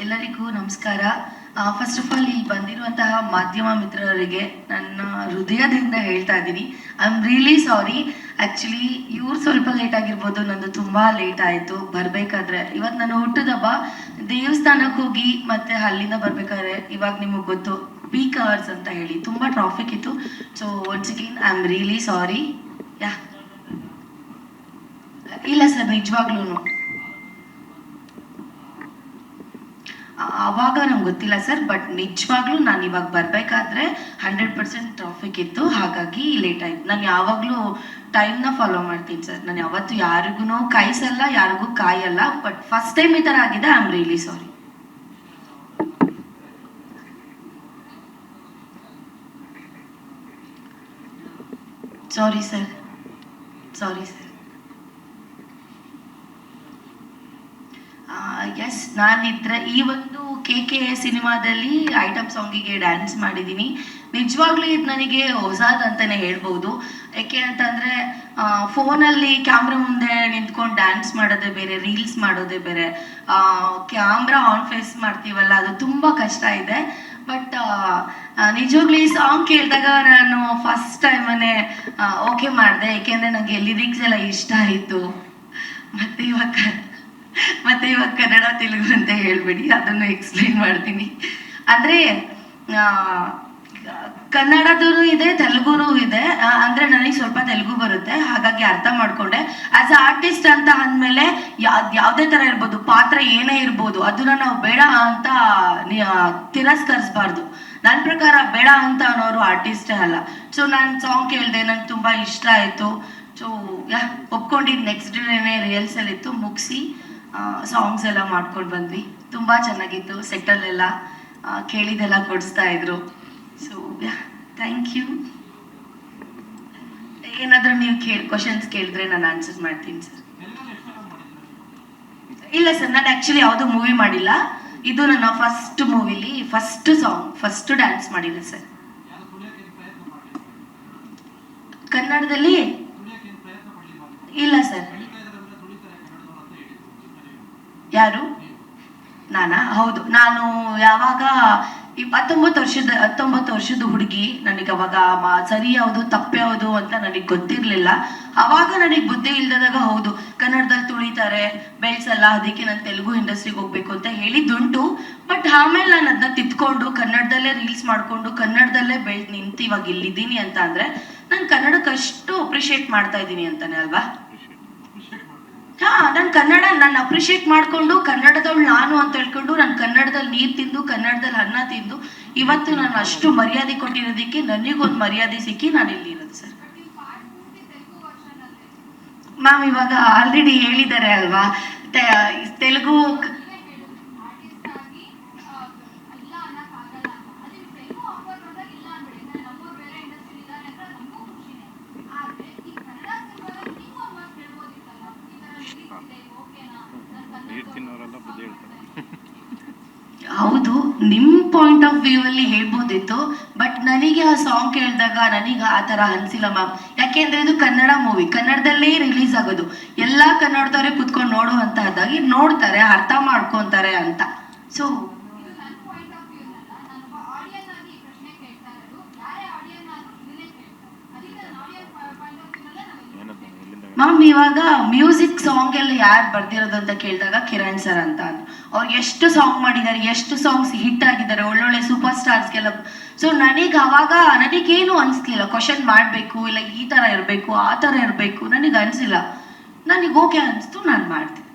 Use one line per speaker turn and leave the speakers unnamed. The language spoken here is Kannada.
ಎಲ್ಲರಿಗೂ ನಮಸ್ಕಾರ. ಫಸ್ಟ್ ಆಫ್ ಆಲ್ ಇಲ್ಲಿ ಬಂದಿರುವಂತಹ ಮಾಧ್ಯಮ ಮಿತ್ರರಿಗೆ ನನ್ನ ಹೃದಯದಿಂದ ಹೇಳ್ತಾ ಇದ್ದೀನಿ, I am really sorry. Actually ಇವ್ರು ಸ್ವಲ್ಪ ಲೇಟ್ ಆಗಿರ್ಬೋದು, ನಂದು ತುಂಬ ಲೇಟ್ ಆಯಿತು ಬರಬೇಕಾದ್ರೆ. ಇವತ್ತು ನಾನು ಹುಟ್ಟಿದ ಹಬ್ಬ, ದೇವಸ್ಥಾನಕ್ಕೆ ಹೋಗಿ ಮತ್ತೆ ಅಲ್ಲಿಂದ ಬರಬೇಕಾದ್ರೆ ಇವಾಗ ನಿಮಗೆ ಗೊತ್ತು ಪೀಕ್ ಅವರ್ಸ್ ಅಂತ ಹೇಳಿ ತುಂಬ ಟ್ರಾಫಿಕ್ ಇತ್ತು. So once again I am really sorry. Yeah ಇಲ್ಲ ಸರ್, ನಿಜವಾಗ್ಲೂ ಆವಾಗ ನಂಗೆ ಗೊತ್ತಿಲ್ಲ ಸರ್, ಬಟ್ ನಿಜವಾಗ್ಲೂ ನಾನು ಇವಾಗ ಬರಬೇಕಾದ್ರೆ 100% ಟ್ರಾಫಿಕ್ ಇತ್ತು, ಹಾಗಾಗಿ ಲೇಟ್ ಆಯ್ತು. ನಾನು ಯಾವಾಗಲೂ ಟೈಮ್ನ ಫಾಲೋ ಮಾಡ್ತೀನಿ ಸರ್. ನಾನು ಯಾವತ್ತು ಯಾರಿಗೂ ಕಾಯಿಸಲ್ಲ, ಯಾರಿಗೂ ಕಾಯಲ್ಲ. ಬಟ್ ಫಸ್ಟ್ ಟೈಮ್ ಈ ಥರ ಆಗಿದೆ, I am really sorry. Sorry sir, sorry sir. Yes, ನಾನಿದ್ರೆ ಈ ಒಂದು KK ಸಿನಿಮಾದಲ್ಲಿ ಐಟಮ್ ಸಾಂಗಿಗೆ ಡ್ಯಾನ್ಸ್ ಮಾಡಿದ್ದೀನಿ. ನಿಜವಾಗ್ಲೂ ಇದು ನನಗೆ ಹೊಸದಂತಲೇ ಹೇಳ್ಬೋದು. ಯಾಕೆ ಅಂತಂದರೆ ಫೋನಲ್ಲಿ ಕ್ಯಾಮ್ರಾ ಮುಂದೆ ನಿಂತ್ಕೊಂಡು ಡ್ಯಾನ್ಸ್ ಮಾಡೋದೇ ಬೇರೆ, ರೀಲ್ಸ್ ಮಾಡೋದೇ ಬೇರೆ. ಕ್ಯಾಮ್ರಾ ಆನ್ ಫೇಸ್ ಮಾಡ್ತೀವಲ್ಲ, ಅದು ತುಂಬ ಕಷ್ಟ ಇದೆ. ಬಟ್ ನಿಜವಾಗ್ಲೂ ಈ ಸಾಂಗ್ ಕೇಳಿದಾಗ ನಾನು ಫಸ್ಟ್ ಟೈಮನ್ನೇ ಓಕೆ ಮಾಡಿದೆ, ಏಕೆಂದರೆ ನನಗೆ ಲಿರಿಕ್ಸ್ ಎಲ್ಲ ಇಷ್ಟ ಆಯಿತು. ಮತ್ತೆ ಇವಾಗ ಕನ್ನಡ ತೆಲುಗು ಅಂತ ಹೇಳ್ಬೇಡಿ, ಅದನ್ನು ಎಕ್ಸ್ಪ್ಲೈನ್ ಮಾಡ್ತೀನಿ. ಅಂದರೆ ಕನ್ನಡದೂ ಇದೆ, ತೆಲುಗುನೂ ಇದೆ. ಅಂದರೆ ನನಗೆ ಸ್ವಲ್ಪ ತೆಲುಗು ಬರುತ್ತೆ, ಹಾಗಾಗಿ ಅರ್ಥ ಮಾಡಿಕೊಂಡೆ. ಆ್ಯಸ್ ಅ ಆರ್ಟಿಸ್ಟ್ ಅಂತ ಅಂದಮೇಲೆ ಯಾವುದೇ ಥರ ಇರ್ಬೋದು, ಪಾತ್ರ ಏನೇ ಇರ್ಬೋದು, ಅದನ್ನು ನಾವು ಬೇಡ ಅಂತ ತಿರಸ್ಕರಿಸಬಾರ್ದು. ನನ್ನ ಪ್ರಕಾರ ಬೇಡ ಅಂತ ಅನ್ನೋರು ಆರ್ಟಿಸ್ಟೇ ಅಲ್ಲ. ಸೊ ನಾನು ಸಾಂಗ್ ಕೇಳಿದೆ, ನಂಗೆ ತುಂಬ ಇಷ್ಟ ಆಯಿತು. ಸೊ ಒಪ್ಕೊಂಡಿದ್ದು ನೆಕ್ಸ್ಟ್ ಡೇನೇ ರಿಹರ್ಸಲ್ ಇತ್ತು, ಮುಗಿಸಿ ಸಾಂಗ್ಸ್ ಎಲ್ಲ ಮಾಡ್ಕೊಂಡು ಬಂದ್ವಿ. ತುಂಬ ಚೆನ್ನಾಗಿತ್ತು. ಸೆಟ್ಟಲ್ಲೆಲ್ಲ ಕೇಳಿದೆಲ್ಲ ಕೊಡಿಸ್ತಾ ಇದ್ರು. So thank you. ಏನಾದರೂ ನೀವು ಕ್ವಶನ್ಸ್ ಕೇಳಿದ್ರೆ ನಾನು ಆನ್ಸರ್ ಮಾಡ್ತೀನಿ ಸರ್. ಇಲ್ಲ ಸರ್, ನಾನು ಆ್ಯಕ್ಚುಲಿ ಯಾವುದೂ ಮೂವಿ ಮಾಡಿಲ್ಲ. ಇದು ನನ್ನ ಫಸ್ಟ್ ಮೂವಿಲಿ ಫಸ್ಟ್ ಸಾಂಗ್, ಫಸ್ಟ್ ಡ್ಯಾನ್ಸ್ ಮಾಡಿದೆ ಸರ್. ಕನ್ನಡದಲ್ಲಿ ಇಲ್ಲ ಸರ್. ಯಾರು? ನಾನಾ? ಹೌದು, ನಾನು ಯಾವಾಗ 19 ವರ್ಷದ ಹುಡುಗಿ. ನನಗೆ ಅವಾಗ ಸರಿ ಯಾವುದು ತಪ್ಪು ಯಾವುದು ಅಂತ ನನಗೆ ಗೊತ್ತಿರಲಿಲ್ಲ. ಅವಾಗ ನನಗೆ ಬುದ್ಧಿ ಇಲ್ದಾಗ ಹೌದು ಕನ್ನಡದಲ್ಲಿ ತುಳಿತಾರೆ, ಬೆಳೆಸಲ್ಲ, ಅದಕ್ಕೆ ನಾನು ತೆಲುಗು ಇಂಡಸ್ಟ್ರಿಗೆ ಹೋಗ್ಬೇಕು ಅಂತ ಹೇಳಿದ್ದುಂಟು. ಬಟ್ ಆಮೇಲೆ ನಾನು ಅದನ್ನ ತಿದ್ಕೊಂಡು ಕನ್ನಡದಲ್ಲೇ ರೀಲ್ಸ್ ಮಾಡಿಕೊಂಡು ಕನ್ನಡದಲ್ಲೇ ಬೆಳೆದು ನಿಂತು ಇವಾಗ ಇಲ್ಲಿದ್ದೀನಿ ಅಂತ ಅಂದರೆ ನಾನು ಕನ್ನಡಕ್ಕೆ ಅಷ್ಟು ಅಪ್ರಿಷಿಯೇಟ್ ಮಾಡ್ತಾ ಇದ್ದೀನಿ ಅಂತಾನೆ ಅಲ್ವಾ? ನಾನು ಅಪ್ರಿಷಿಯೇಟ್ ಮಾಡಿಕೊಂಡು ಕನ್ನಡದವಳು ನಾನು ಅಂತ ಹೇಳ್ಕೊಂಡು ನಾನು ಕನ್ನಡದಲ್ಲಿ ನೀರು ತಿಂದು ಕನ್ನಡದಲ್ಲಿ ಅನ್ನ ತಿಂದು ಇವತ್ತು ನಾನು ಅಷ್ಟು ಮರ್ಯಾದೆ ಕೊಟ್ಟಿರೋದಕ್ಕೆ ನನಗೊಂದು ಮರ್ಯಾದೆ ಸಿಕ್ಕಿ ನಾನು ಇಲ್ಲಿ ಇರೋದು ಸರ್. ಮ್ಯಾಮ್ ಇವಾಗ ಆಲ್ರೆಡಿ ಹೇಳಿದ್ದಾರೆ ಅಲ್ವಾ, ತೆಲುಗು ಹೌದು, ನಿಮ್ಮ ಪಾಯಿಂಟ್ ಆಫ್ ವ್ಯೂ ಅಲ್ಲಿ ಹೇಳ್ಬೋದಿತ್ತು. ಬಟ್ ನನಗೆ ಆ ಸಾಂಗ್ ಕೇಳಿದಾಗ ನನಗೆ ಆ ಥರ ಅನಿಸಿಲ್ಲ ಮ್ಯಾಮ್. ಯಾಕೆಂದರೆ ಇದು ಕನ್ನಡ ಮೂವಿ, ಕನ್ನಡದಲ್ಲೇ ರಿಲೀಸ್ ಆಗೋದು. ಎಲ್ಲ ಕನ್ನಡದವರೇ ಕುತ್ಕೊಂಡು ನೋಡುವಂತಹದ್ದಾಗಿ ನೋಡ್ತಾರೆ, ಅರ್ಥ ಮಾಡ್ಕೊತಾರೆ ಅಂತ. ಸೊ ಮ್ಯಾಮ್ ಇವಾಗ ಮ್ಯೂಸಿಕ್ ಸಾಂಗ್ ಎಲ್ಲ ಯಾರು ಬರ್ದಿರೋದು ಅಂತ ಕೇಳಿದಾಗ ಕಿರಣ್ ಸರ್ ಅಂತ. ಅವ್ರು ಎಷ್ಟು ಸಾಂಗ್ ಮಾಡಿದ್ದಾರೆ, ಎಷ್ಟು ಸಾಂಗ್ಸ್ ಹಿಟ್ ಆಗಿದ್ದಾರೆ, ಒಳ್ಳೊಳ್ಳೆ ಸೂಪರ್ ಸ್ಟಾರ್ಸ್ಗೆಲ್ಲ. ಸೊ ನನಗೆ ಅವಾಗ ನನಗೇನು ಅನಿಸ್ಲಿಲ್ಲ ಕ್ವಶನ್ ಮಾಡಬೇಕು, ಇಲ್ಲ ಈ ಥರ ಇರಬೇಕು ಆ ಥರ ಇರಬೇಕು, ನನಗೆ ಅನಿಸಿಲ್ಲ. ನನಗೆ ಓಕೆ ಅನಿಸ್ತು, ನಾನು ಮಾಡ್ತೀನಿ.